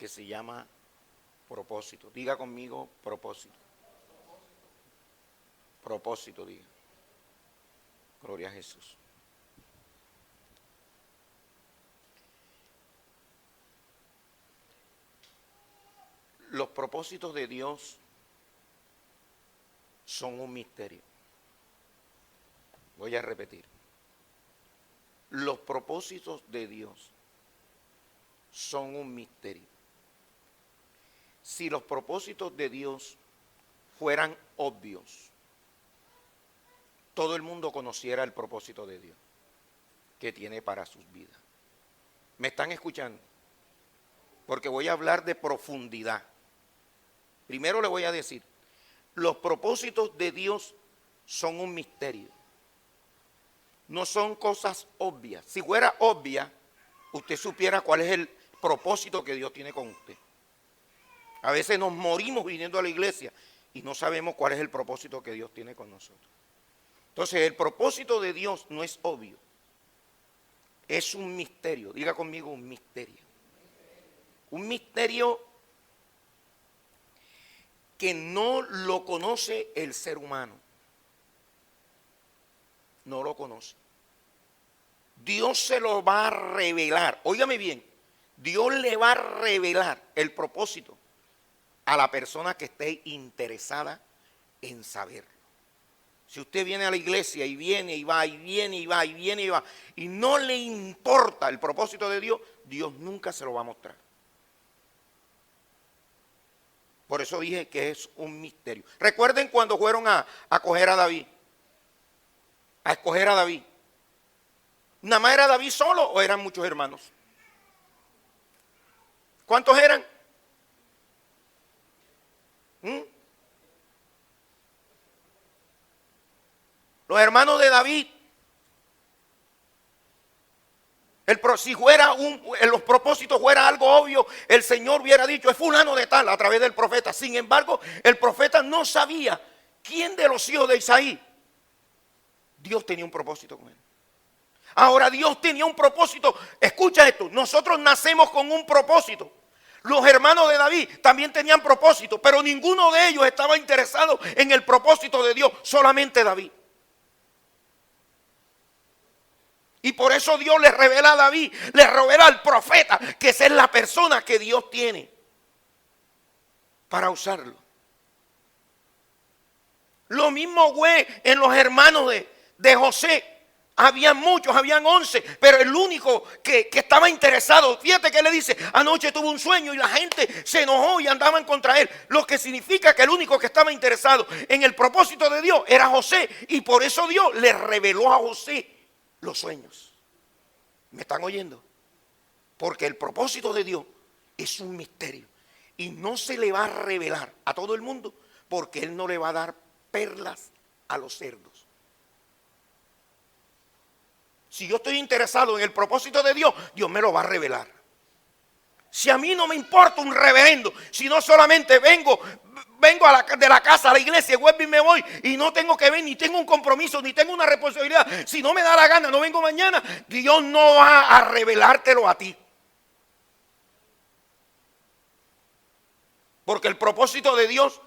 que se llama propósito. Diga conmigo propósito. Propósito, diga. Gloria a Jesús. Los propósitos de Dios son un misterio. Voy a repetir. Los propósitos de Dios son un misterio. Si los propósitos de Dios fueran obvios, todo el mundo conociera el propósito de Dios que tiene para sus vidas. ¿Me están escuchando? Porque voy a hablar de profundidad. Primero le voy a decir, los propósitos de Dios son un misterio. No son cosas obvias. Si fuera obvia, usted supiera cuál es el propósito que Dios tiene con usted. A veces nos morimos viniendo a la iglesia y no sabemos cuál es el propósito que Dios tiene con nosotros. Entonces, el propósito de Dios no es obvio. Es un misterio. Diga conmigo un misterio. Un misterio que no lo conoce el ser humano. No lo conoce. Dios se lo va a revelar. Óigame bien. Dios le va a revelar el propósito a la persona que esté interesada en saberlo. Si usted viene a la iglesia y viene y va, y viene y va, y viene y va, y no le importa el propósito de Dios, Dios nunca se lo va a mostrar. Por eso dije que es un misterio. Recuerden cuando fueron a coger a David. A escoger a David. ¿Nada más era David solo o eran muchos hermanos? ¿Cuántos eran? Los hermanos de David. Si fuera en los propósitos fuera algo obvio, el Señor hubiera dicho, es fulano de tal, a través del profeta. Sin embargo, el profeta no sabía quién de los hijos de Isaí. Dios tenía un propósito con él. Ahora Dios tenía un propósito. Escucha esto, nosotros nacemos con un propósito. Los hermanos de David también tenían propósito, pero ninguno de ellos estaba interesado en el propósito de Dios, solamente David. Y por eso Dios le revela a David, le revela al profeta, que esa es la persona que Dios tiene para usarlo. Lo mismo fue en los hermanos de José. Habían muchos, habían 11, pero el único que estaba interesado, fíjate que le dice, anoche tuvo un sueño y la gente se enojó y andaban contra él. Lo que significa que el único que estaba interesado en el propósito de Dios era José. Y por eso Dios le reveló a José los sueños. ¿Me están oyendo? Porque el propósito de Dios es un misterio. Y no se le va a revelar a todo el mundo porque Él no le va a dar perlas a los cerdos. Si yo estoy interesado en el propósito de Dios, Dios me lo va a revelar. Si a mí no me importa un reverendo, si no solamente vengo de la casa a la iglesia, vuelvo y me voy, y no tengo que ver, ni tengo un compromiso, ni tengo una responsabilidad, si no me da la gana, no vengo mañana, Dios no va a revelártelo a ti. Porque el propósito de Dios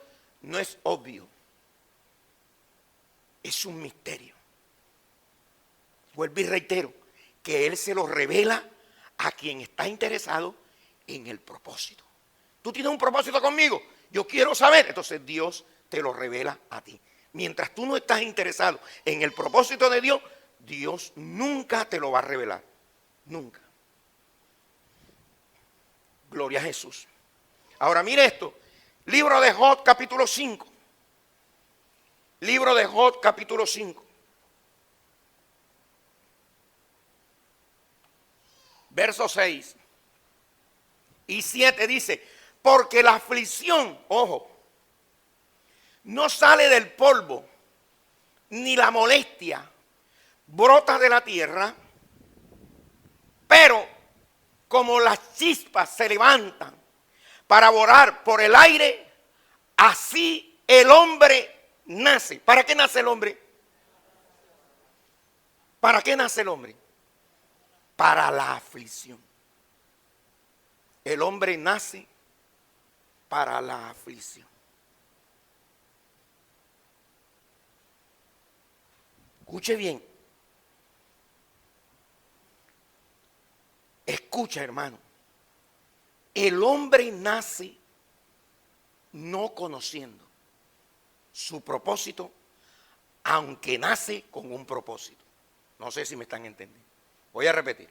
no es obvio, es un misterio. Vuelvo y reitero, que Él se lo revela a quien está interesado en el propósito. ¿Tú tienes un propósito conmigo? Yo quiero saber. Entonces Dios te lo revela a ti. Mientras tú no estás interesado en el propósito de Dios, Dios nunca te lo va a revelar. Nunca. Gloria a Jesús. Ahora mire esto. Libro de Job capítulo 5. Libro de Job capítulo 5. Verso 6 y 7 dice, porque la aflicción, ojo, no sale del polvo, ni la molestia brota de la tierra, pero como las chispas se levantan para volar por el aire, así el hombre nace. ¿Para qué nace el hombre? ¿Para qué nace el hombre? Para la aflicción. el hombre nace para la aflicción. Escuche bien. Escucha, hermano. El hombre nace no conociendo su propósito, aunque nace con un propósito. No sé si me están entendiendo. Voy a repetir.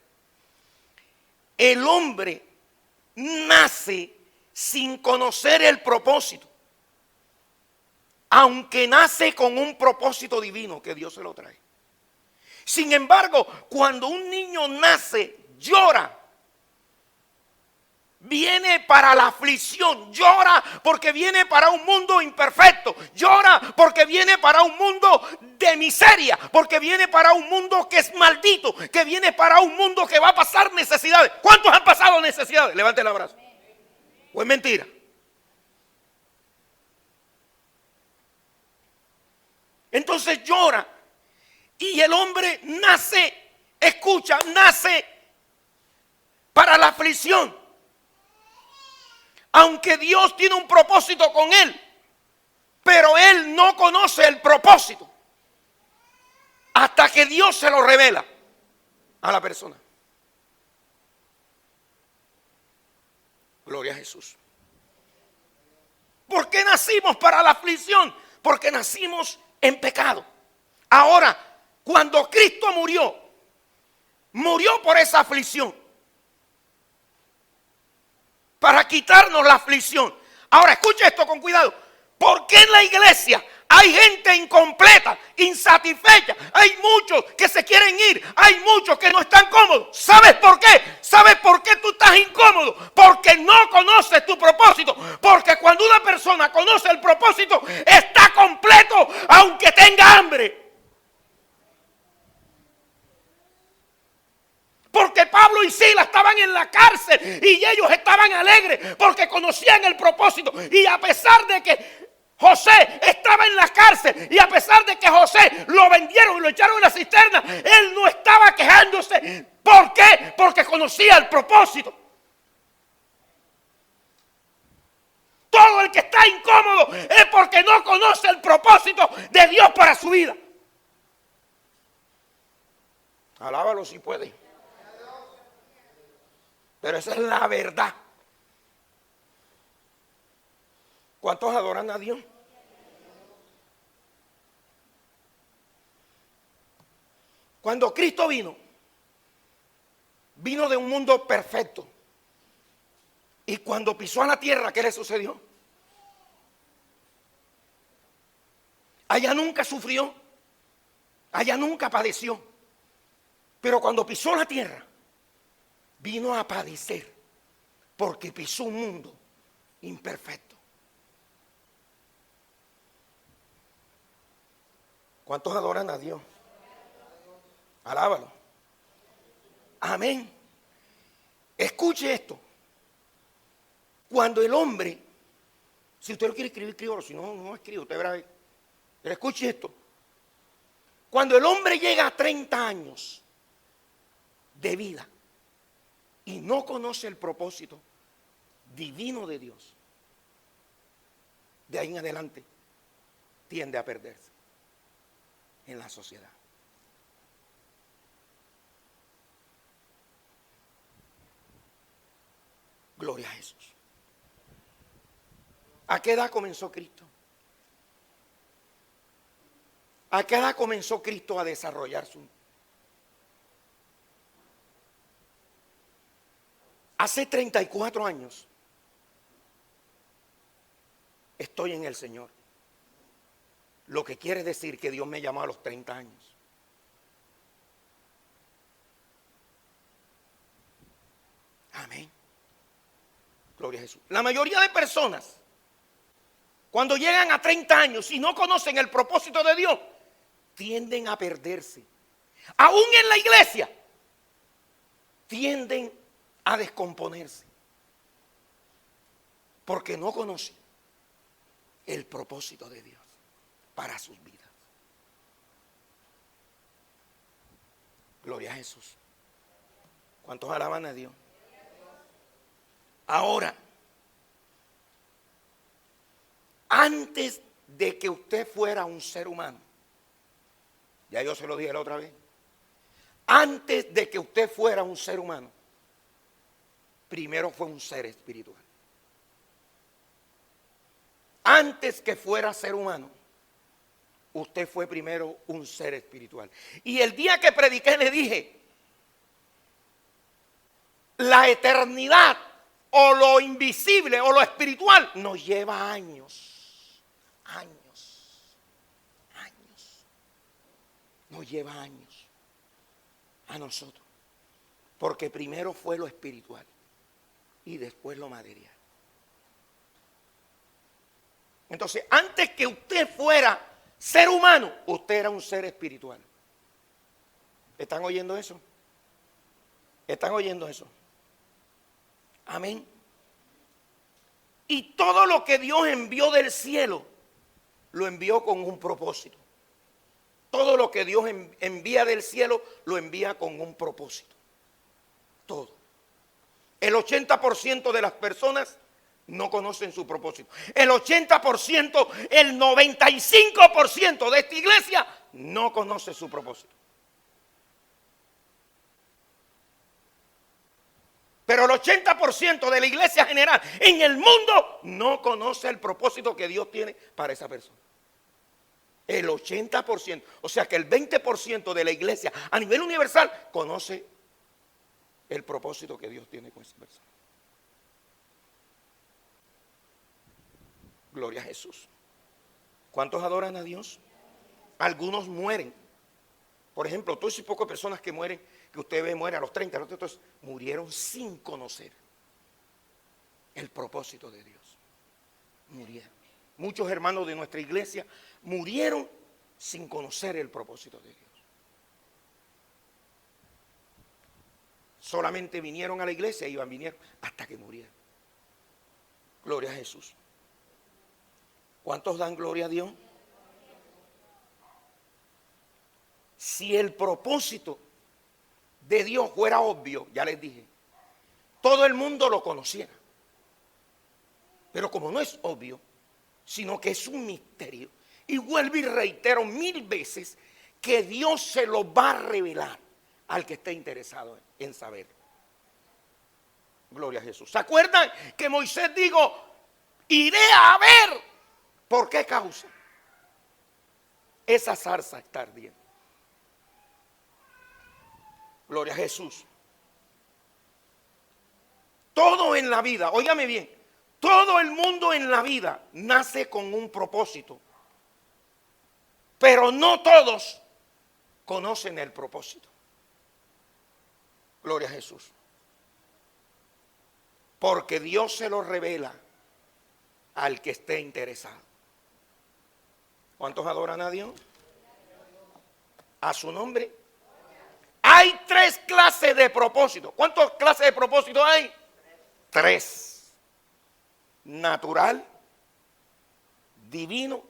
El hombre nace sin conocer el propósito, aunque nace con un propósito divino que Dios se lo trae. Sin embargo, cuando un niño nace, llora. Viene para la aflicción, llora porque viene para un mundo imperfecto, llora porque viene para un mundo de miseria, porque viene para un mundo que es maldito, que viene para un mundo que va a pasar necesidades. ¿Cuántos han pasado necesidades? Levante el abrazo. ¿O es mentira? Entonces llora y el hombre nace, escucha, nace para la aflicción. Aunque Dios tiene un propósito con él, pero él no conoce el propósito hasta que Dios se lo revela a la persona. Gloria a Jesús. ¿Por qué nacimos para la aflicción? Porque nacimos en pecado. Ahora, cuando Cristo murió, murió por esa aflicción, para quitarnos la aflicción. Ahora escuche esto con cuidado. ¿Por qué en la iglesia hay gente incompleta, insatisfecha? Hay muchos que se quieren ir, hay muchos que no están cómodos. ¿Sabes por qué? ¿Sabes por qué tú estás incómodo? Porque no conoces tu propósito. Porque cuando una persona conoce el propósito, está completo aunque tenga hambre. Porque Pablo y Silas estaban en la cárcel y ellos estaban alegres porque conocían el propósito. Y a pesar de que José estaba en la cárcel y a pesar de que José lo vendieron y lo echaron en la cisterna, él no estaba quejándose. ¿Por qué? Porque conocía el propósito. Todo el que está incómodo es porque no conoce el propósito de Dios para su vida. Alábalo si puede. Pero esa es la verdad. ¿Cuántos adoran a Dios? Cuando Cristo vino de un mundo perfecto. Y cuando pisó a la tierra, ¿qué le sucedió? Allá nunca sufrió, allá nunca padeció. Pero cuando pisó la tierra, vino a padecer porque pisó un mundo imperfecto. ¿Cuántos adoran a Dios? Alábalo. Amén. Escuche esto. Cuando el hombre, si usted lo quiere escribir, escríbalo. Si no, no escribe, usted verá. Pero escuche esto. Cuando el hombre llega a 30 años de vida y no conoce el propósito divino de Dios, de ahí en adelante tiende a perderse en la sociedad. Gloria a Jesús. ¿A qué edad comenzó Cristo? ¿A qué edad comenzó Cristo a desarrollar su? Hace 34 años estoy en el Señor. Lo que quiere decir que Dios me llamó a los 30 años. Amén. Gloria a Jesús. La mayoría de personas, cuando llegan a 30 años y no conocen el propósito de Dios, tienden a perderse. Aún en la iglesia, tienden a descomponerse. Porque no conocen el propósito de Dios para sus vidas. Gloria a Jesús. ¿Cuántos alaban a Dios? Ahora, antes de que usted fuera un ser humano, ya yo se lo dije la otra vez, antes de que usted fuera un ser humano, primero fue un ser espiritual. Antes que fuera ser humano, usted fue primero un ser espiritual. Y el día que prediqué le dije, la eternidad o lo invisible o lo espiritual nos lleva años, nos lleva años a nosotros. Porque primero fue lo espiritual y después lo material. Entonces, antes que usted fuera ser humano, usted era un ser espiritual. ¿Están oyendo eso? ¿Están oyendo eso? Amén. Y todo lo que Dios envió del cielo, lo envió con un propósito. Todo lo que Dios envía del cielo, lo envía con un propósito. Todo. El 80% de las personas no conocen su propósito. El 80%, el 95% de esta iglesia no conoce su propósito. Pero el 80% de la iglesia general en el mundo no conoce el propósito que Dios tiene para esa persona. El 80%, o sea que el 20% de la iglesia a nivel universal conoce el propósito que Dios tiene con esa persona. Gloria a Jesús. ¿Cuántos adoran a Dios? Algunos mueren. Por ejemplo, todas esas pocas personas que mueren, que usted ve mueren a los 30, entonces murieron sin conocer el propósito de Dios. Murieron. Muchos hermanos de nuestra iglesia murieron sin conocer el propósito de Dios. Solamente vinieron a la iglesia y vinieron hasta que murieron. Gloria a Jesús. ¿Cuántos dan gloria a Dios? Si el propósito de Dios fuera obvio, ya les dije, todo el mundo lo conociera. Pero como no es obvio, sino que es un misterio, y vuelvo y reitero 1000 veces que Dios se lo va a revelar al que esté interesado en saberlo. Gloria a Jesús. ¿Se acuerdan que Moisés dijo, iré a ver por qué causa esa zarza está ardiendo? Gloria a Jesús. Todo en la vida, óigame bien, todo el mundo en la vida nace con un propósito, pero no todos conocen el propósito. Gloria a Jesús. Porque Dios se lo revela al que esté interesado. ¿Cuántos adoran a Dios? A su nombre. Hay 3 clases de propósito. ¿Cuántas clases de propósito hay? 3. Natural, divino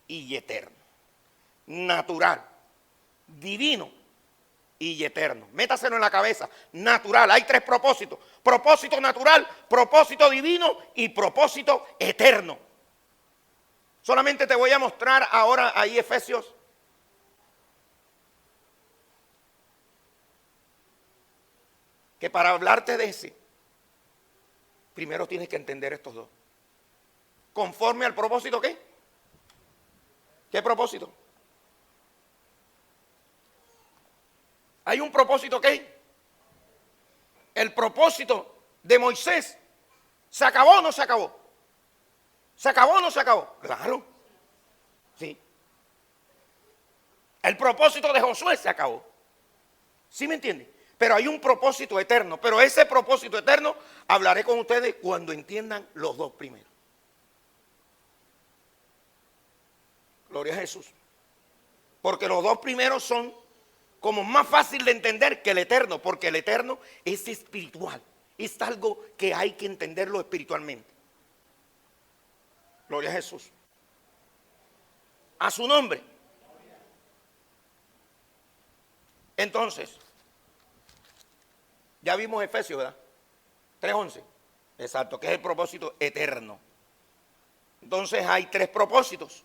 y eterno. Natural, divino y eterno. Métaselo en la cabeza. Natural, hay 3 propósitos. Propósito natural, propósito divino y propósito eterno. Solamente te voy a mostrar ahora ahí Efesios. Que para hablarte de ese, primero tienes que entender estos 2. Conforme al propósito, ¿qué? ¿Qué propósito? Hay un propósito, ¿qué? El propósito de Moisés. ¿Se acabó o no se acabó? ¿Se acabó o no se acabó? Claro. Sí. El propósito de Josué se acabó. ¿Sí me entiende? Pero hay un propósito eterno. Pero ese propósito eterno hablaré con ustedes cuando entiendan los 2 primeros. Gloria a Jesús. Porque los 2 primeros son como más fácil de entender que el eterno. Porque el eterno es espiritual. Es algo que hay que entenderlo espiritualmente. Gloria a Jesús. A su nombre. Entonces, ya vimos Efesios, ¿verdad? 3:11. Exacto, que es el propósito eterno. Entonces hay 3 propósitos.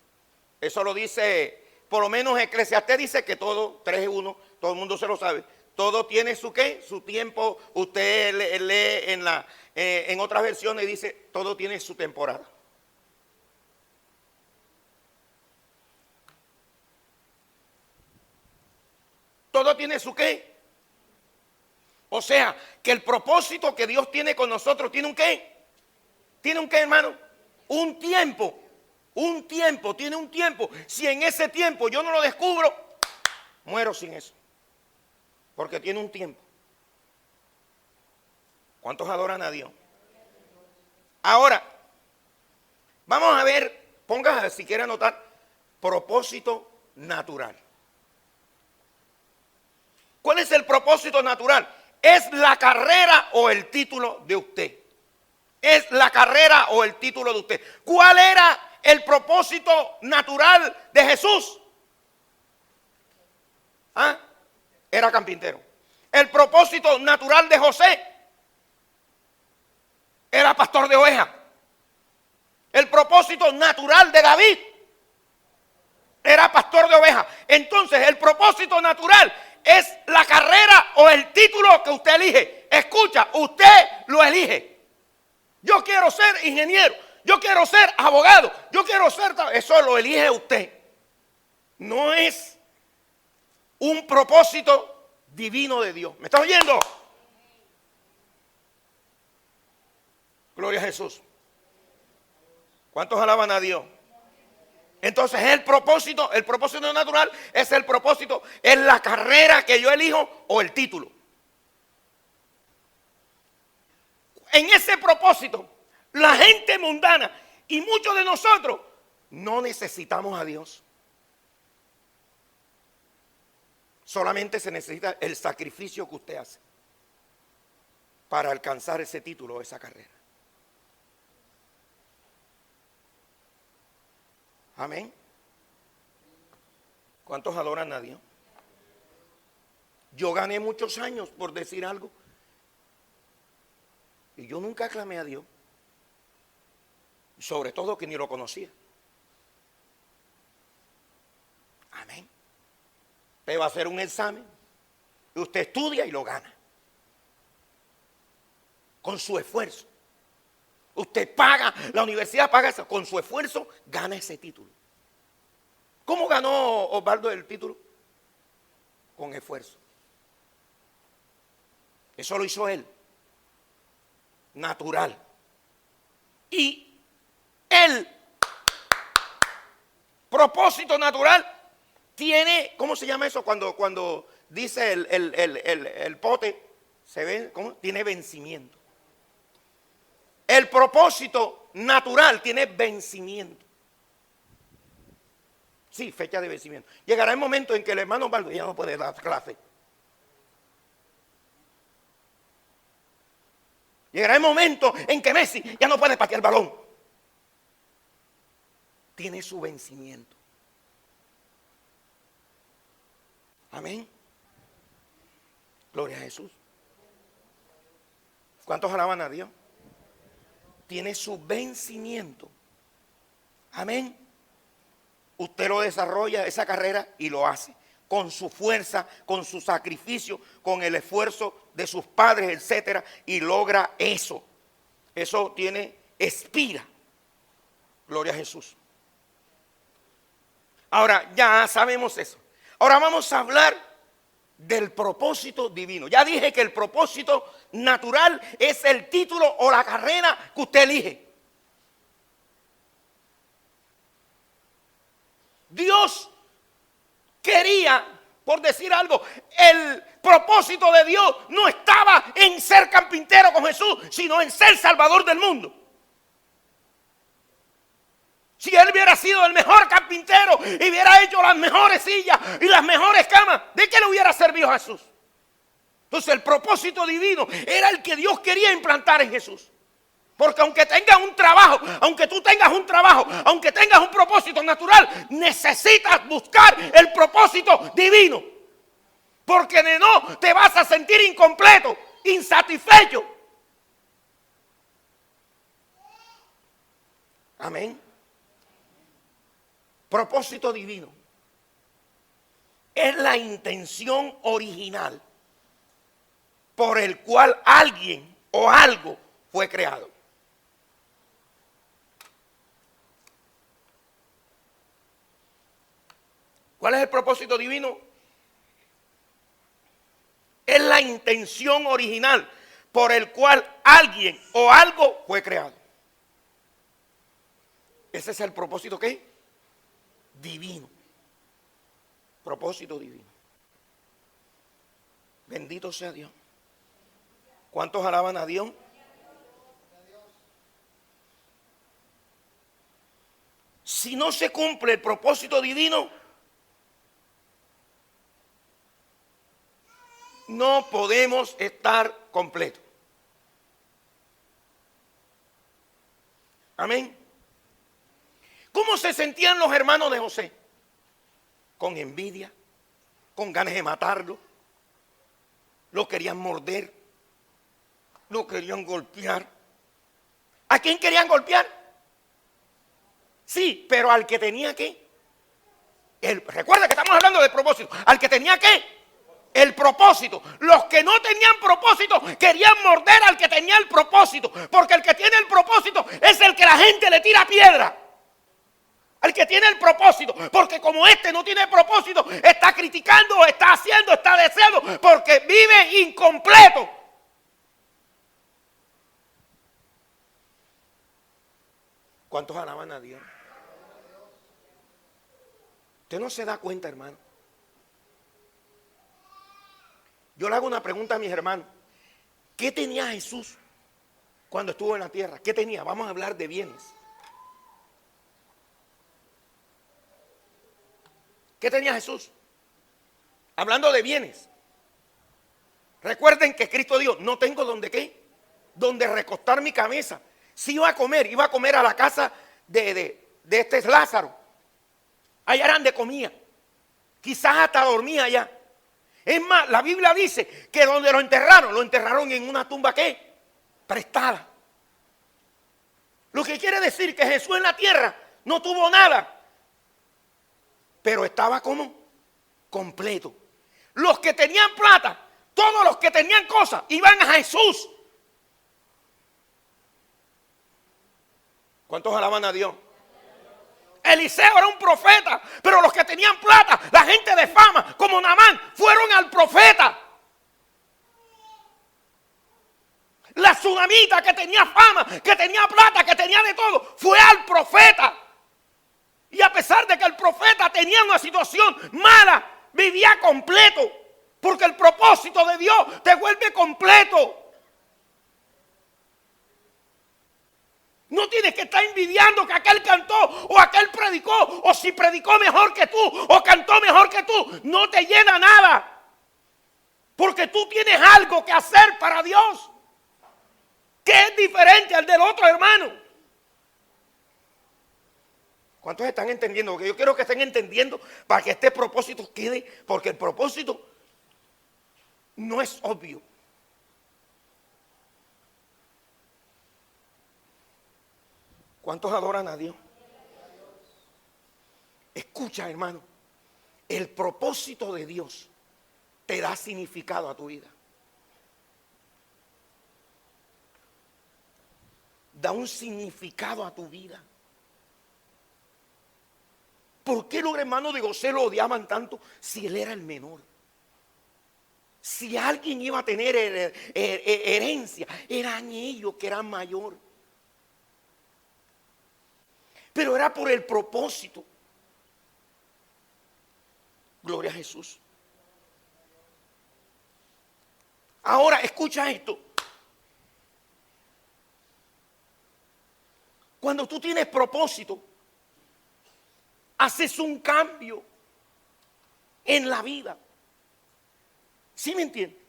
Eso lo dice, por lo menos Eclesiastés dice que todo, 3:1, todo el mundo se lo sabe. Todo tiene su qué, su tiempo. Usted lee en otras versiones y dice, todo tiene su temporada. Todo tiene su qué. O sea, que el propósito que Dios tiene con nosotros tiene un qué. ¿Tiene un qué, hermano? Un tiempo. Un tiempo, tiene un tiempo. Si en ese tiempo yo no lo descubro, muero sin eso. Porque tiene un tiempo. ¿Cuántos adoran a Dios? Ahora, vamos a ver, ponga si quiere anotar, propósito natural. ¿Cuál es el propósito natural? ¿Es la carrera o el título de usted? ¿Es la carrera o el título de usted? ¿Cuál era el propósito natural de Jesús? ¿Ah? Era carpintero. El propósito natural de José era pastor de ovejas. El propósito natural de David era pastor de ovejas. Entonces, el propósito natural es la carrera o el título que usted elige. Escucha, usted lo elige. Yo quiero ser ingeniero, yo quiero ser abogado, yo quiero ser... Eso lo elige usted. No es un propósito divino de Dios. ¿Me está oyendo? Gloria a Jesús. ¿Cuántos alaban a Dios? Entonces el propósito natural es el propósito, es la carrera que yo elijo o el título. En ese propósito, la gente mundana y muchos de nosotros no necesitamos a Dios. Solamente se necesita el sacrificio que usted hace para alcanzar ese título o esa carrera. Amén. ¿Cuántos adoran a Dios? Yo gané muchos años por decir algo y yo nunca clamé a Dios, sobre todo que ni lo conocía. Amén. Usted va a hacer un examen y usted estudia y lo gana con su esfuerzo. Usted paga, la universidad paga eso, con su esfuerzo gana ese título. ¿Cómo ganó Osvaldo el título? Con esfuerzo. Eso lo hizo él. Natural. Y el propósito natural tiene, ¿cómo se llama eso? Cuando dice el pote, ¿se ve? ¿Cómo? Tiene vencimiento. El propósito natural tiene vencimiento. Sí, fecha de vencimiento. Llegará el momento en que el hermano Osvaldo ya no puede dar clase. Llegará el momento en que Messi ya no puede patear el balón. Tiene su vencimiento. Amén. Gloria a Jesús. ¿Cuántos alaban a Dios? Tiene su vencimiento. Amén. Usted lo desarrolla, esa carrera, y lo hace con su fuerza, con su sacrificio, con el esfuerzo de sus padres, etcétera, y logra eso. Eso expira. Gloria a Jesús. Ahora, ya sabemos eso. Ahora vamos a hablar del propósito divino. Ya dije que el propósito natural es el título o la carrera que usted elige. Dios quería, por decir algo, el propósito de Dios no estaba en ser carpintero con Jesús, sino en ser salvador del mundo. Si él hubiera sido el mejor carpintero y hubiera hecho las mejores sillas y las mejores camas, ¿de qué le hubiera servido a Jesús? Entonces el propósito divino era el que Dios quería implantar en Jesús. Porque aunque tengas un trabajo, aunque tú tengas un trabajo, aunque tengas un propósito natural, necesitas buscar el propósito divino. Porque de no te vas a sentir incompleto, insatisfecho. Amén. Propósito divino es la intención original por el cual alguien o algo fue creado. ¿Cuál es el propósito divino? Es la intención original por el cual alguien o algo fue creado. Ese es el propósito, ¿qué? Divino. Propósito divino. Bendito sea Dios. ¿Cuántos alaban a Dios? Si no se cumple el propósito divino, no podemos estar completos. Amén. ¿Cómo se sentían los hermanos de José? Con envidia, con ganas de matarlo. Lo querían morder, lo querían golpear. ¿A quién querían golpear? Sí, pero al que tenía que. Recuerda que estamos hablando del propósito. Al que tenía que. El propósito. Los que no tenían propósito querían morder al que tenía el propósito. Porque el que tiene el propósito es el que la gente le tira piedra. Al que tiene el propósito. Porque como este no tiene propósito, está criticando, está haciendo, está deseando. Porque vive incompleto. ¿Cuántos alaban a Dios? Usted no se da cuenta, hermano. Yo le hago una pregunta a mis hermanos. ¿Qué tenía Jesús cuando estuvo en la tierra? ¿Qué tenía? Vamos a hablar de bienes. ¿Qué tenía Jesús? Hablando de bienes. Recuerden que Cristo dijo, no tengo donde qué, donde recostar mi cabeza. Si iba a comer a la casa de este Lázaro. Allá era donde comía. Quizás hasta dormía allá. Es más, la Biblia dice que donde lo enterraron en una tumba ¿qué? Prestada. Lo que quiere decir que Jesús en la tierra no tuvo nada. Pero estaba como completo. Los que tenían plata, todos los que tenían cosas, iban a Jesús. ¿Cuántos alaban a Dios? Eliseo era un profeta, pero los que tenían plata, la gente de fama, como Naamán, fueron al profeta. La tsunamita que tenía fama, que tenía plata, que tenía de todo, fue al profeta. Y a pesar de que el profeta tenía una situación mala, vivía completo. Porque el propósito de Dios te vuelve completo. No tienes que estar envidiando que aquel cantó o aquel predicó. O si predicó mejor que tú o cantó mejor que tú. No te llena nada. Porque tú tienes algo que hacer para Dios. Que es diferente al del otro hermano. ¿Cuántos están entendiendo? Porque yo quiero que estén entendiendo para que este propósito quede, porque el propósito no es obvio. ¿Cuántos adoran a Dios? Escucha, hermano, el propósito de Dios te da significado a tu vida. Da un significado a tu vida. ¿Por qué los hermanos de José lo odiaban tanto si él era el menor? Si alguien iba a tener herencia, eran ellos que eran mayor. Pero era por el propósito. Gloria a Jesús. Ahora, escucha esto. Cuando tú tienes propósito, haces un cambio en la vida. ¿Sí me entiendes?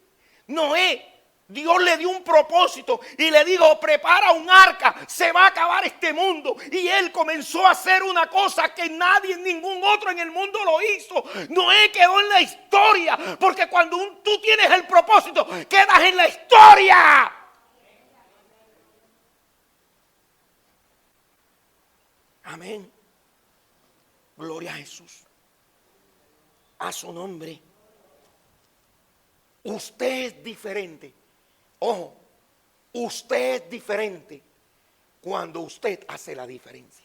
Noé, Dios le dio un propósito y le dijo, prepara un arca, se va a acabar este mundo. Y él comenzó a hacer una cosa que nadie, ningún otro en el mundo lo hizo. Noé quedó en la historia, porque cuando tú tienes el propósito, quedas en la historia. Amén. Gloria a Jesús. A su nombre. Usted es diferente. Ojo, usted es diferente cuando usted hace la diferencia.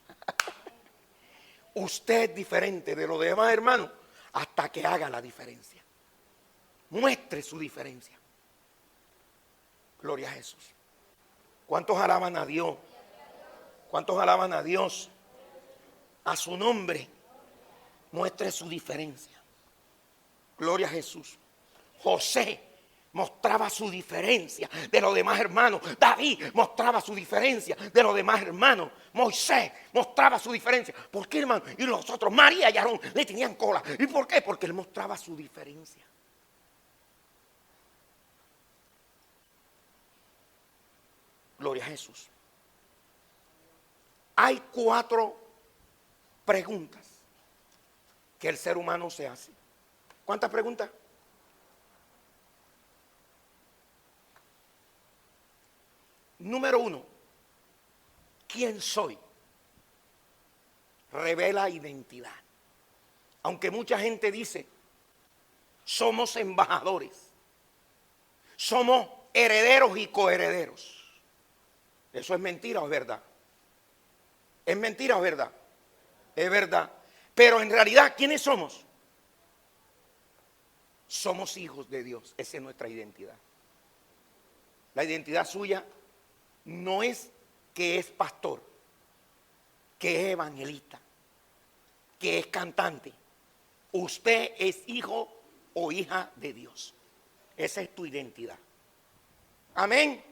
Usted es diferente de los demás hermanos hasta que haga la diferencia. Muestre su diferencia. Gloria a Jesús. ¿Cuántos alaban a Dios? ¿Cuántos alaban a Dios? A su nombre. Muestre su diferencia. Gloria a Jesús. José mostraba su diferencia de los demás hermanos. David mostraba su diferencia de los demás hermanos. Moisés mostraba su diferencia. ¿Por qué, hermano? Y los otros, María y Aarón, le tenían cola. ¿Y por qué? Porque él mostraba su diferencia. Gloria a Jesús. Hay 4 preguntas que el ser humano se hace. ¿Cuántas preguntas? Número 1, ¿quién soy? Revela identidad. Aunque mucha gente dice, somos embajadores, somos herederos y coherederos. ¿Eso es mentira o es verdad? ¿Es mentira o es verdad? Es verdad. Pero en realidad, ¿quiénes somos? Somos hijos de Dios. Esa es nuestra identidad. La identidad suya no es que es pastor, que es evangelista, que es cantante. Usted es hijo o hija de Dios. Esa es tu identidad. Amén.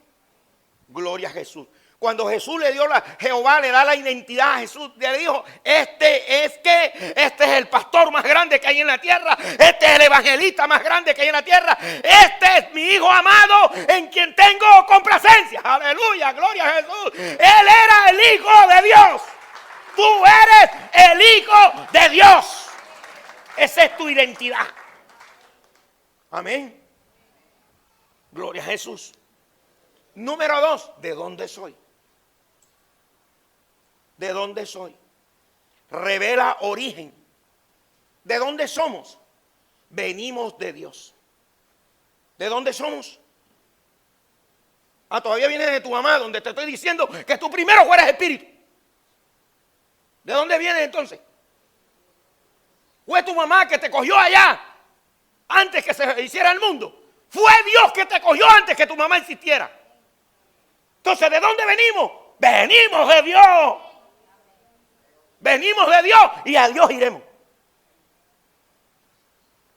Gloria a Jesús. Cuando Jesús le dio Jehová le da la identidad a Jesús, le dijo, este es el pastor más grande que hay en la tierra, este es el evangelista más grande que hay en la tierra, este es mi hijo amado en quien tengo complacencia. Aleluya, gloria a Jesús. Él era el hijo de Dios. Tú eres el hijo de Dios. Esa es tu identidad. Amén. Gloria a Jesús. Número 2, ¿de dónde soy? ¿De dónde soy? Revela origen. ¿De dónde somos? Venimos de Dios. ¿De dónde somos? Todavía vienes de tu mamá, donde te estoy diciendo que tú primero fueras espíritu. ¿De dónde vienes entonces? Fue tu mamá que te cogió allá antes que se hiciera el mundo. Fue Dios que te cogió antes que tu mamá existiera. Entonces, ¿de dónde venimos? Venimos de Dios. Venimos de Dios y a Dios iremos.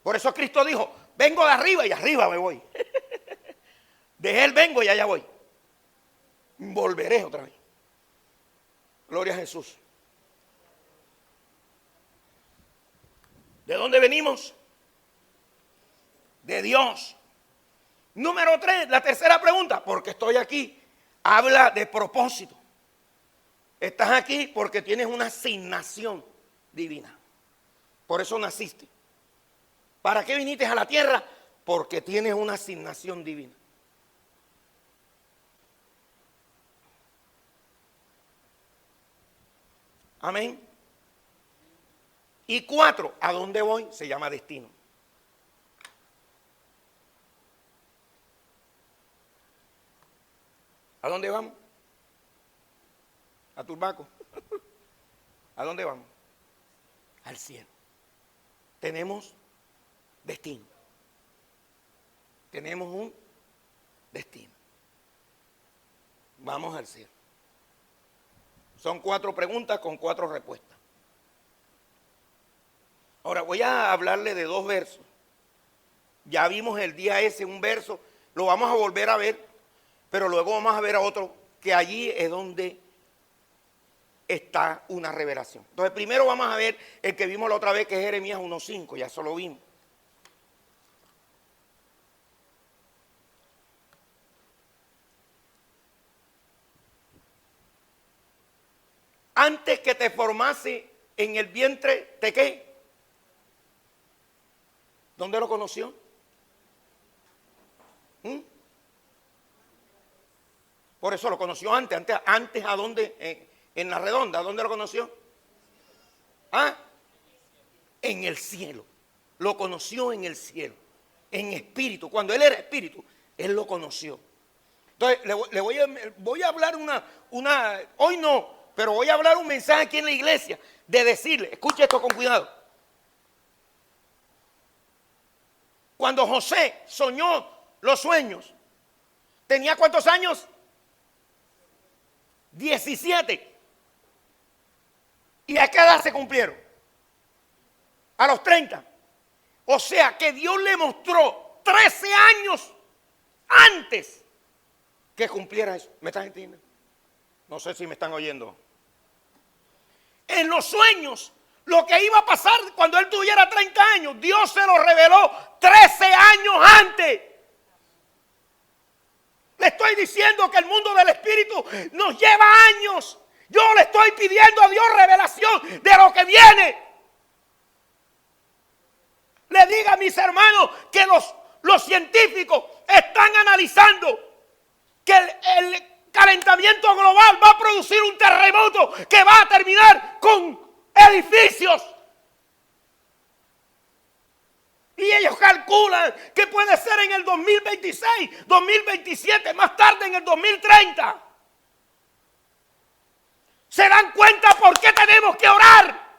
Por eso Cristo dijo, vengo de arriba y arriba me voy. De Él vengo y allá voy. Volveré otra vez. Gloria a Jesús. ¿De dónde venimos? De Dios. Número 3, la tercera pregunta, porque estoy aquí. Habla de propósito. Estás aquí porque tienes una asignación divina. Por eso naciste. ¿Para qué viniste a la tierra? Porque tienes una asignación divina. Amén. Y 4, ¿a dónde voy? Se llama destino. ¿A dónde vamos? A Turbaco. ¿A dónde vamos? Al cielo. Tenemos destino. Tenemos un destino. Vamos al cielo. Son 4 preguntas con 4 respuestas. Ahora voy a hablarle de 2 versos. Ya vimos el día ese un verso, lo vamos a volver a ver, pero luego vamos a ver a otro, que allí es donde está una revelación. Entonces primero vamos a ver el que vimos la otra vez, que es Jeremías 1:5, ya eso lo vimos. Antes que te formase en el vientre, ¿te qué? ¿Dónde lo conoció? Por eso lo conoció antes. ¿A dónde? En la redonda. ¿Dónde lo conoció? ¿Ah? En el cielo. Lo conoció en el cielo. En espíritu. Cuando él era espíritu, él lo conoció. Entonces, le voy a hablar hoy no, pero voy a hablar un mensaje aquí en la iglesia de decirle, escuche esto con cuidado. Cuando José soñó los sueños, ¿tenía cuántos años? 17. ¿Y a qué edad se cumplieron? A los 30. O sea que Dios le mostró 13 años antes que cumpliera eso. ¿Me están entendiendo? No sé si me están oyendo. En los sueños, lo que iba a pasar cuando él tuviera 30 años, Dios se lo reveló 13 años antes. Le estoy diciendo que el mundo del espíritu nos lleva años. Yo le estoy pidiendo a Dios revelación de lo que viene. Le diga a mis hermanos que los científicos están analizando que el calentamiento global va a producir un terremoto que va a terminar con edificios. Y ellos calculan que puede ser en el 2026, 2027, más tarde en el 2030. ¿Se dan cuenta por qué tenemos que orar?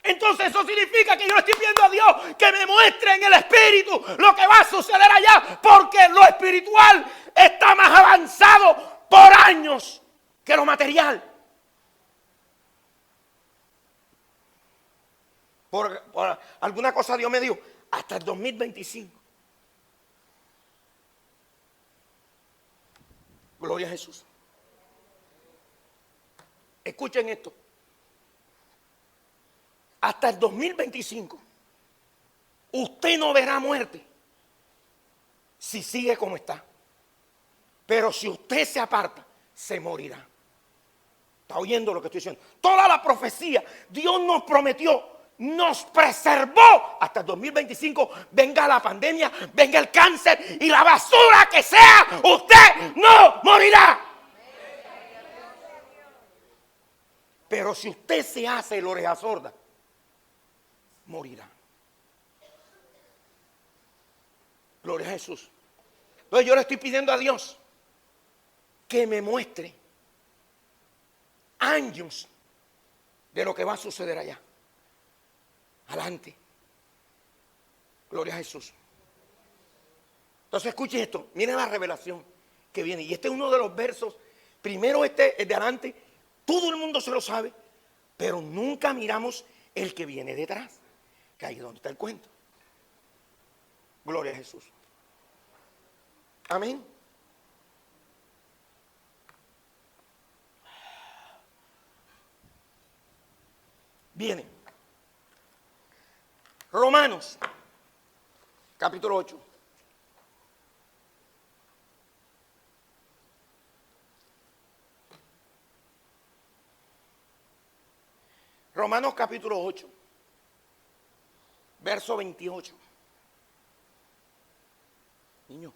Entonces eso significa que yo le estoy pidiendo a Dios que me muestre en el espíritu lo que va a suceder allá, porque lo espiritual está más avanzado por años que lo material. Por alguna cosa Dios me dijo, hasta el 2025. Gloria a Jesús. Escuchen esto. Hasta el 2025, usted no verá muerte si sigue como está. Pero si usted se aparta, se morirá. ¿Está oyendo lo que estoy diciendo? Toda la profecía, Dios nos prometió, nos preservó hasta el 2025. Venga la pandemia, venga el cáncer y la basura que sea, usted no morirá. Pero si usted se hace el oreja sorda, morirá. Gloria a Jesús. Entonces yo le estoy pidiendo a Dios que me muestre años de lo que va a suceder allá. Adelante. Gloria a Jesús. Entonces escuchen esto. Miren la revelación que viene. Y este es uno de los versos. Primero el de adelante. Todo el mundo se lo sabe. Pero nunca miramos el que viene detrás. Que ahí es donde está el cuento. Gloria a Jesús. Amén. Viene. Romanos, capítulo 8. Romanos capítulo 8. Verso 28. Niño,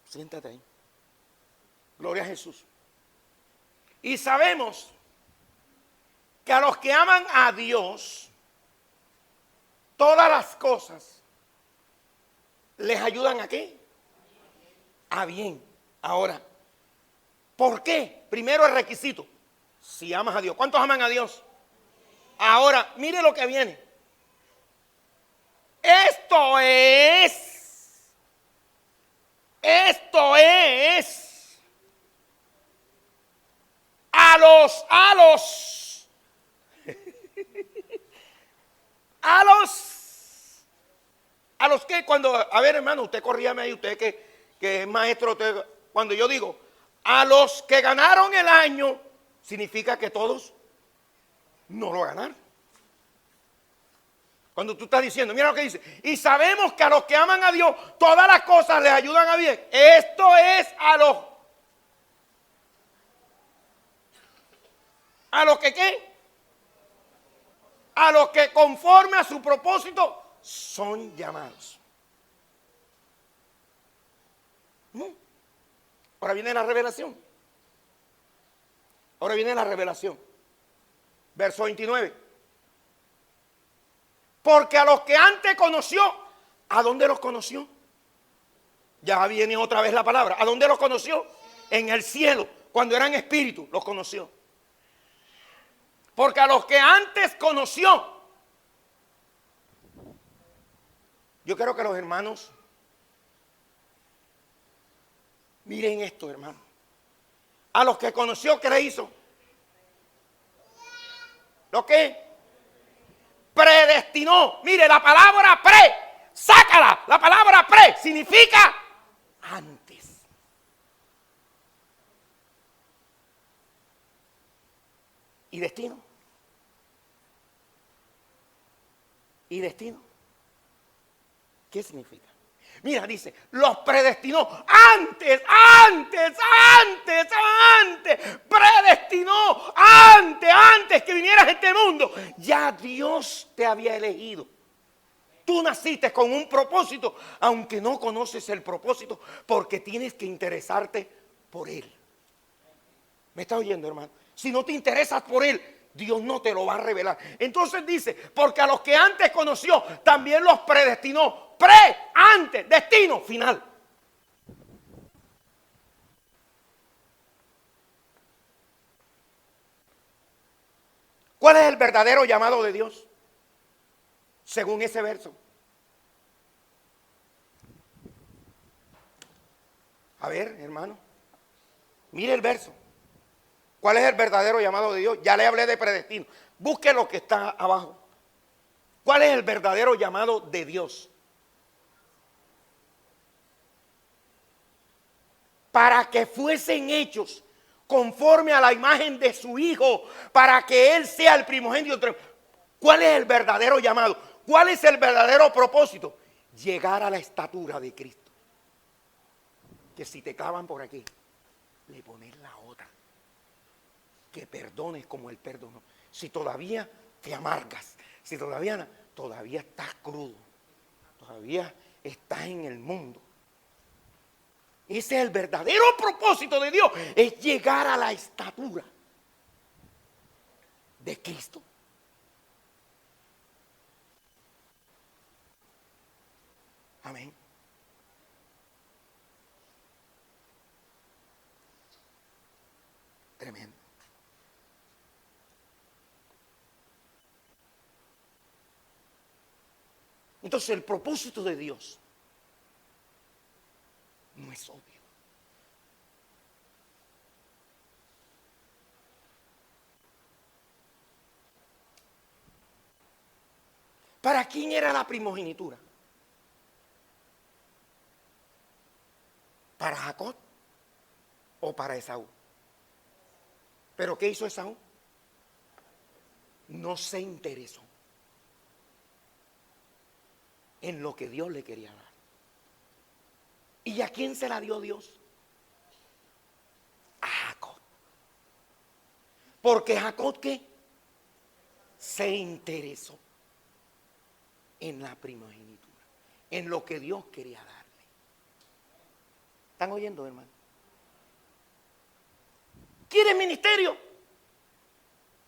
siéntate ahí. Gloria a Jesús. Y sabemos que a los que aman a Dios, todas las cosas les ayudan ¿a qué? A bien. Ahora, ¿por qué? Primero el requisito. Si amas a Dios. ¿Cuántos aman a Dios? Ahora, mire lo que viene. Esto es a los que cuando, a ver hermano, usted corríame ahí, usted que es maestro, usted, cuando yo digo, a los que ganaron el año, significa que todos no lo ganaron. Cuando tú estás diciendo, mira lo que dice, y sabemos que a los que aman a Dios, todas las cosas les ayudan a bien. Esto es a los que ¿qué? A los que conforme a su propósito son llamados. Ahora viene la revelación. Ahora viene la revelación. Verso 29. Porque a los que antes conoció, ¿a dónde los conoció? Ya viene otra vez la palabra. ¿A dónde los conoció? En el cielo. Cuando eran espíritus, los conoció. Porque a los que antes conoció. Yo quiero que los hermanos miren esto, hermano. A los que conoció, ¿qué le hizo? ¿Lo qué? Predestinó. Mire, la palabra pre, sácala. La palabra pre significa antes. ¿Y destino? ¿Y destino? ¿Qué significa? Mira, dice, los predestinó antes, predestinó antes que vinieras a este mundo. Ya Dios te había elegido. Tú naciste con un propósito, aunque no conoces el propósito, porque tienes que interesarte por Él. ¿Me estás oyendo, hermano? Si no te interesas por Él, Dios no te lo va a revelar. Entonces dice, porque a los que antes conoció, también los predestinó. Antes, destino, final. ¿Cuál es el verdadero llamado de Dios? Según ese verso. A ver, hermano. Mire el verso. ¿Cuál es el verdadero llamado de Dios? Ya le hablé de predestino. Busque lo que está abajo. ¿Cuál es el verdadero llamado de Dios? Para que fuesen hechos conforme a la imagen de su Hijo, para que Él sea el primogénito. ¿Cuál es el verdadero llamado? ¿Cuál es el verdadero propósito? Llegar a la estatura de Cristo. Que si te clavan por aquí, le pones la otra. Que perdones como Él perdonó. Si todavía te amargas, si todavía estás crudo, todavía estás en el mundo. Ese es el verdadero propósito de Dios, es llegar a la estatura de Cristo. Amén. Tremendo. Entonces el propósito de Dios no es obvio. ¿Para quién era la primogenitura? ¿Para Jacob o para Esaú? ¿Pero qué hizo Esaú? No se interesó en lo que Dios le quería dar. ¿Y a quién se la dio Dios? A Jacob. Porque Jacob, ¿qué? Se interesó en la primogenitura, en lo que Dios quería darle. ¿Están oyendo, hermano? ¿Quieres ministerio?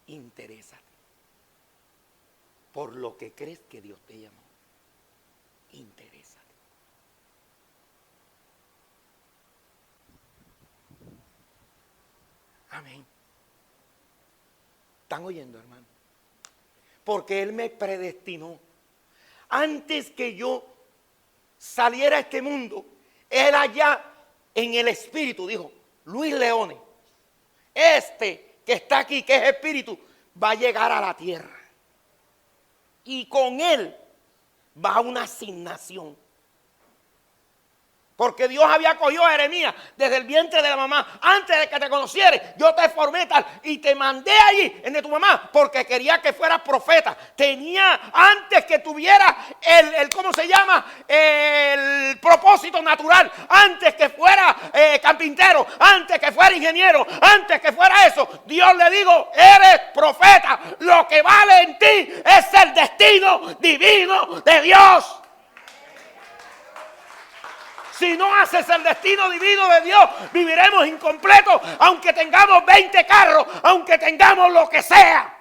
Interésate por lo que crees que Dios te llamó. Interésate. Amén. ¿Están oyendo, hermano? Porque Él me predestinó. Antes que yo saliera a este mundo, Él allá en el espíritu dijo, Luis Leones, este que está aquí, que es espíritu, va a llegar a la tierra. Y con Él va una asignación. Porque Dios había cogido a Jeremías desde el vientre de la mamá. Antes de que te conociere, yo te formé tal y te mandé allí en de tu mamá porque quería que fueras profeta. Tenía antes que tuviera ¿cómo se llama? El propósito natural. Antes que fuera carpintero, antes que fuera ingeniero, antes que fuera eso. Dios le dijo, eres profeta. Lo que vale en ti es el destino divino de Dios. Si no haces el destino divino de Dios, viviremos incompletos, aunque tengamos 20 carros, aunque tengamos lo que sea.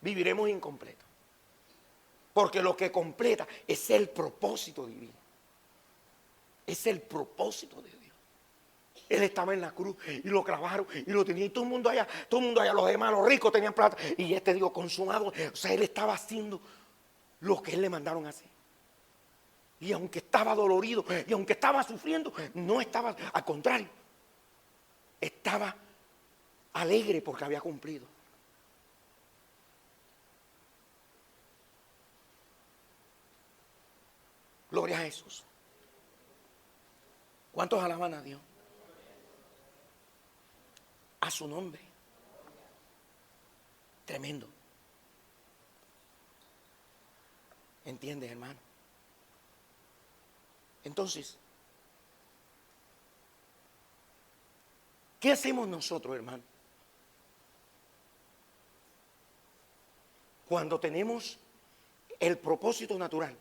Viviremos incompletos. Porque lo que completa es el propósito divino. Es el propósito de Dios. Él estaba en la cruz y lo clavaron y lo tenía. Y todo el mundo allá, los demás, los ricos tenían plata. Y digo, consumado. O sea, él estaba haciendo lo que él le mandaron a hacer. Y aunque estaba dolorido y aunque estaba sufriendo, no estaba, al contrario, estaba alegre porque había cumplido. Gloria a Jesús. ¿Cuántos alaban a Dios? A su nombre. Tremendo. ¿Entiendes, hermano? Entonces, ¿qué hacemos nosotros, hermano? Cuando tenemos el propósito natural,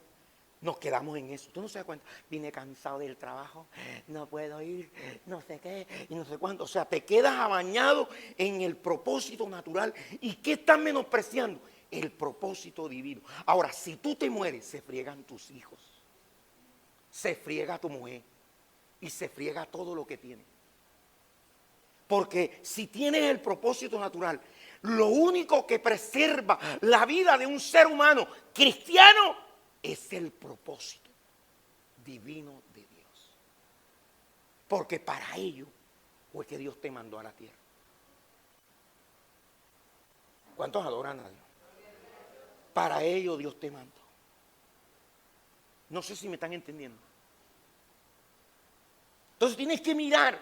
nos quedamos en eso. ¿Tú no se das cuenta? Vine cansado del trabajo, no puedo ir, no sé qué, y no sé cuánto. O sea, te quedas abañado en el propósito natural. ¿Y qué estás menospreciando? El propósito divino. Ahora, si tú te mueres, se friegan tus hijos, se friega tu mujer y se friega todo lo que tienes. Porque si tienes el propósito natural, lo único que preserva la vida de un ser humano cristiano es el propósito divino de Dios. Porque para ello fue que Dios te mandó a la tierra. ¿Cuántos adoran a Dios? Para ello Dios te mandó. No sé si me están entendiendo. Entonces tienes que mirar.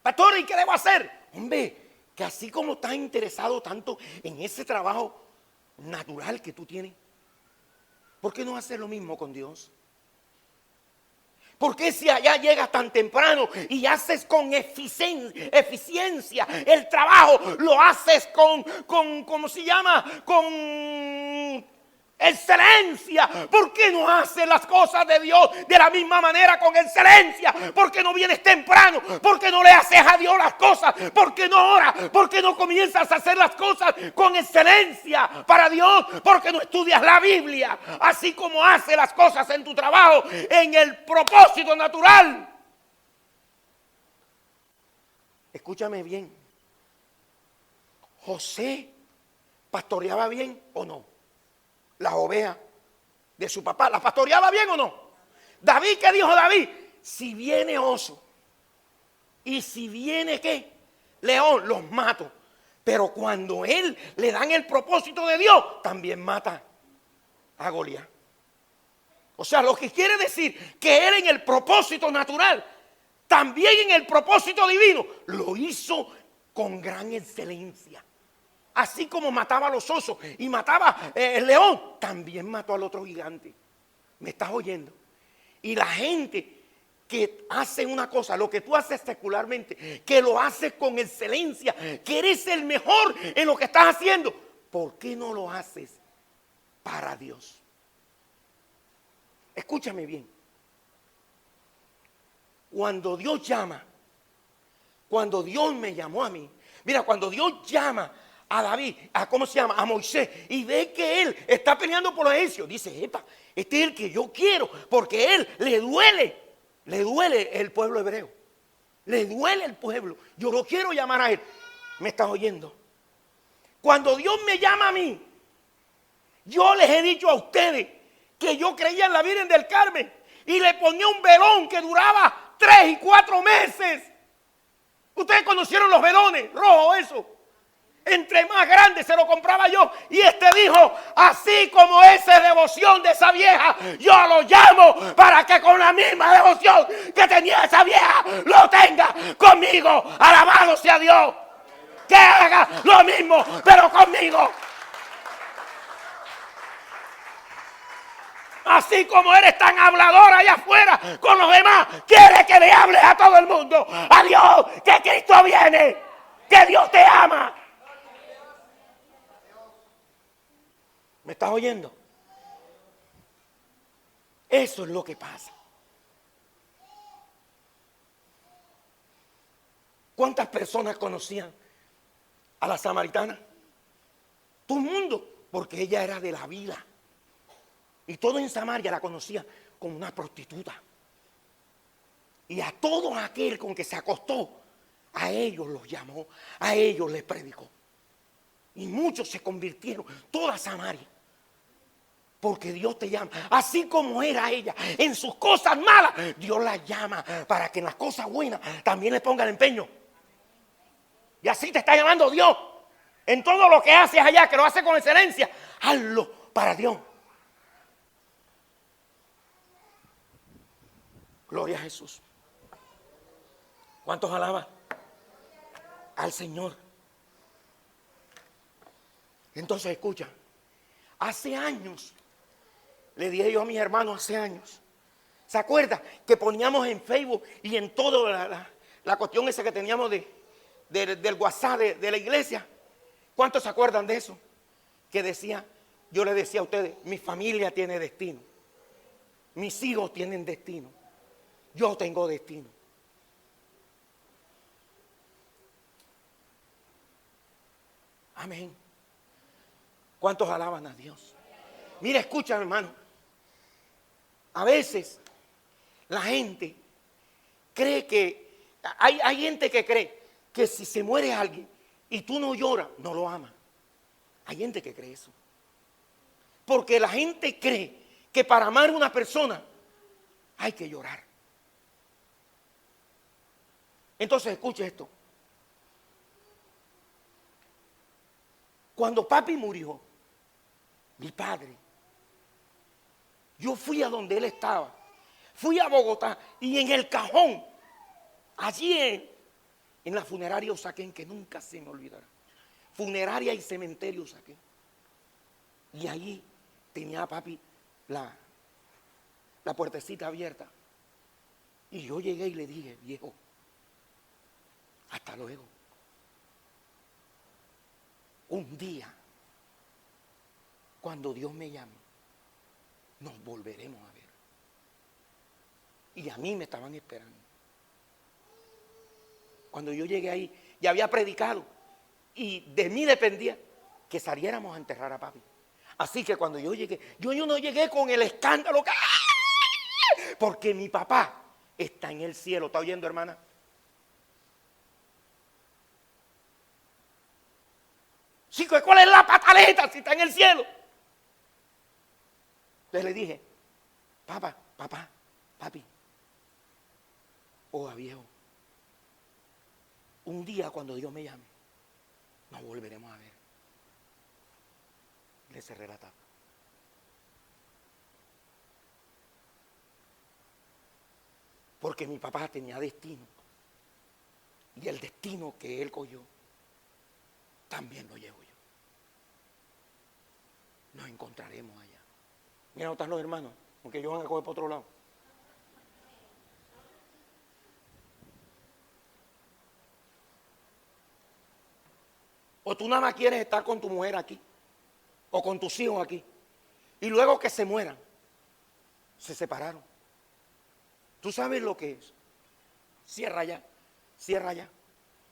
Pastor, ¿y qué debo hacer? Hombre, que así como estás interesado tanto en ese trabajo natural que tú tienes, ¿por qué no hacer lo mismo con Dios? ¿Por qué si allá llegas tan temprano y haces con eficiencia el trabajo, lo haces con ¿cómo se llama? Con excelencia. ¿Por qué no haces las cosas de Dios de la misma manera con excelencia? ¿Por qué no vienes temprano? ¿Por qué no le haces a Dios las cosas? ¿Por qué no oras? ¿Por qué no comienzas a hacer las cosas con excelencia para Dios? ¿Por qué no estudias la Biblia así como haces las cosas en tu trabajo en el propósito natural? Escúchame bien. ¿José pastoreaba bien o no? Las ovejas de su papá, ¿las pastoreaba bien o no? David, ¿qué dijo David? Si viene oso y si viene ¿qué? León, los mato. Pero cuando él le dan el propósito de Dios, también mata a Goliat. O sea, lo que quiere decir que él en el propósito natural, también en el propósito divino, lo hizo con gran excelencia. Así como mataba a los osos y mataba el león, también mató al otro gigante. ¿Me estás oyendo? Y la gente que hace una cosa, lo que tú haces secularmente, que lo haces con excelencia, que eres el mejor en lo que estás haciendo, ¿por qué no lo haces para Dios? Escúchame bien. Cuando Dios llama, cuando Dios me llamó a mí, mira, cuando Dios llama a David, ¿cómo se llama? A Moisés, y ve que él está peleando por los egipcios, dice, epa, este es el que yo quiero, porque a él le duele el pueblo hebreo, le duele el pueblo, yo lo quiero llamar a él. ¿Me estás oyendo? Cuando Dios me llama a mí, yo les he dicho a ustedes que yo creía en la Virgen del Carmen y le ponía un velón que duraba 3 y 4 meses. Ustedes conocieron los velones rojos, eso. Entre más grande se lo compraba yo. Y este dijo, así como esa es devoción de esa vieja, yo lo llamo para que con la misma devoción que tenía esa vieja, lo tenga conmigo. Alabado sea Dios. Que haga lo mismo, pero conmigo. Así como eres tan hablador allá afuera con los demás, quiere que le hables a todo el mundo. A Dios, que Cristo viene, que Dios te ama. ¿Me estás oyendo? Eso es lo que pasa. ¿Cuántas personas conocían a la samaritana? Todo el mundo, porque ella era de la vida. Y todo en Samaria la conocía como una prostituta. Y a todo aquel con que se acostó, a ellos los llamó, a ellos les predicó. Y muchos se convirtieron, toda Samaria. Porque Dios te llama, así como era ella, en sus cosas malas, Dios la llama para que en las cosas buenas también le ponga el empeño. Y así te está llamando Dios. En todo lo que haces allá, que lo haces con excelencia, hazlo para Dios. Gloria a Jesús. ¿Cuántos alaban al Señor? Entonces escucha, hace años, le dije yo a mis hermanos hace años, ¿se acuerda que poníamos en Facebook y en toda la cuestión esa que teníamos del WhatsApp de la iglesia? ¿Cuántos se acuerdan de eso? Que decía, yo le decía a ustedes, mi familia tiene destino, mis hijos tienen destino, yo tengo destino. Amén. ¿Cuántos alaban a Dios? Mira, escucha, hermano. A veces la gente cree que, hay gente que cree que si se muere alguien y tú no lloras, no lo amas. Hay gente que cree eso. Porque la gente cree que para amar a una persona hay que llorar. Entonces, escuche esto. Cuando papi murió, mi padre, yo fui a donde él estaba. Fui a Bogotá y en el cajón, allí en la funeraria Usaquén, que nunca se me olvidará. Funeraria y cementerio Usaquén. Y allí tenía papi la puertecita abierta. Y yo llegué y le dije, viejo, hasta luego. Un día, cuando Dios me llame, nos volveremos a ver. Y a mí me estaban esperando. Cuando yo llegué ahí, ya había predicado. Y de mí dependía que saliéramos a enterrar a papi. Así que cuando yo llegué, yo no llegué con el escándalo. Porque mi papá está en el cielo. ¿Está oyendo, hermana? Sí, ¿cuál es la pataleta si está en el cielo? Entonces le dije, papi, oiga viejo, un día cuando Dios me llame, nos volveremos a ver. Le cerré la tapa. Porque mi papá tenía destino. Y el destino que él cogió, también lo llevo yo. Nos encontraremos allá. Mira, ¿dónde están los hermanos? Porque ellos van a coger por otro lado. O tú nada más quieres estar con tu mujer aquí, o con tus hijos aquí, y luego que se mueran, se separaron. ¿Tú sabes lo que es? Cierra ya, cierra ya.